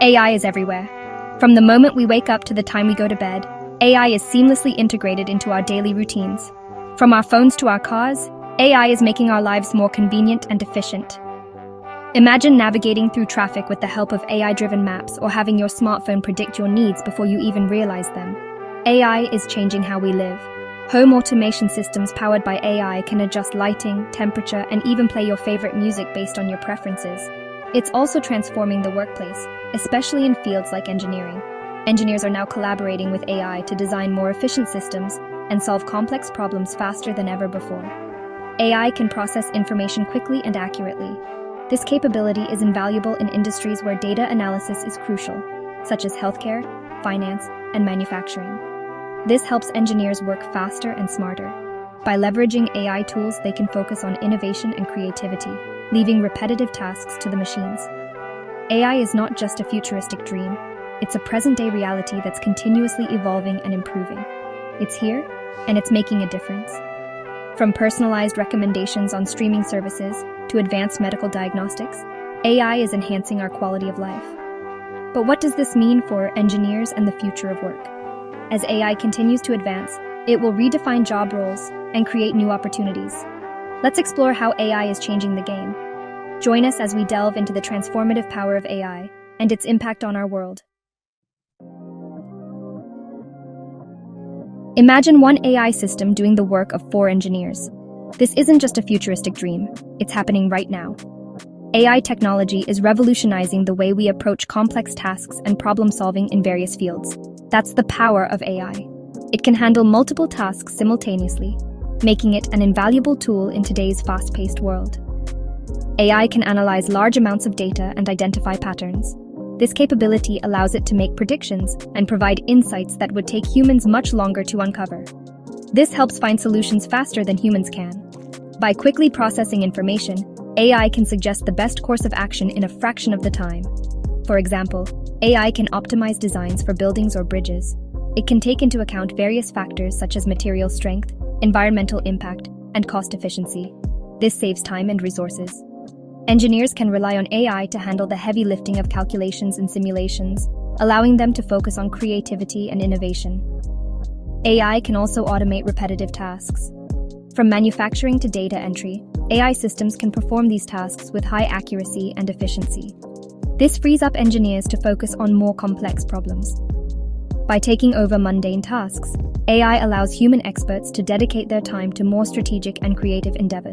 AI is everywhere. From the moment we wake up to the time we go to bed, AI is seamlessly integrated into our daily routines. From our phones to our cars, AI is making our lives more convenient and efficient. Imagine navigating through traffic with the help of AI-driven maps or having your smartphone predict your needs before you even realize them. AI is changing how we live. Home automation systems powered by AI can adjust lighting, temperature, and even play your favorite music based on your preferences. It's also transforming the workplace, especially in fields like engineering. Engineers are now collaborating with AI to design more efficient systems and solve complex problems faster than ever before. AI can process information quickly and accurately. This capability is invaluable in industries where data analysis is crucial, such as healthcare, finance, and manufacturing. This helps engineers work faster and smarter. By leveraging AI tools, they can focus on innovation and creativity, leaving repetitive tasks to the machines. AI is not just a futuristic dream, it's a present-day reality that's continuously evolving and improving. It's here, and it's making a difference. From personalized recommendations on streaming services to advanced medical diagnostics, AI is enhancing our quality of life. But what does this mean for engineers and the future of work? As AI continues to advance, it will redefine job roles and create new opportunities. Let's explore how AI is changing the game. Join us as we delve into the transformative power of AI and its impact on our world. Imagine one AI system doing the work of 4 engineers. This isn't just a futuristic dream, it's happening right now. AI technology is revolutionizing the way we approach complex tasks and problem-solving in various fields. That's the power of AI. It can handle multiple tasks simultaneously, making it an invaluable tool in today's fast-paced world. AI can analyze large amounts of data and identify patterns. This capability allows it to make predictions and provide insights that would take humans much longer to uncover. This helps find solutions faster than humans can. By quickly processing information, AI can suggest the best course of action in a fraction of the time. For example, AI can optimize designs for buildings or bridges. It can take into account various factors such as material strength, environmental impact, and cost efficiency. This saves time and resources. Engineers can rely on AI to handle the heavy lifting of calculations and simulations, allowing them to focus on creativity and innovation. AI can also automate repetitive tasks. From manufacturing to data entry, AI systems can perform these tasks with high accuracy and efficiency. This frees up engineers to focus on more complex problems. By taking over mundane tasks, AI allows human experts to dedicate their time to more strategic and creative endeavors.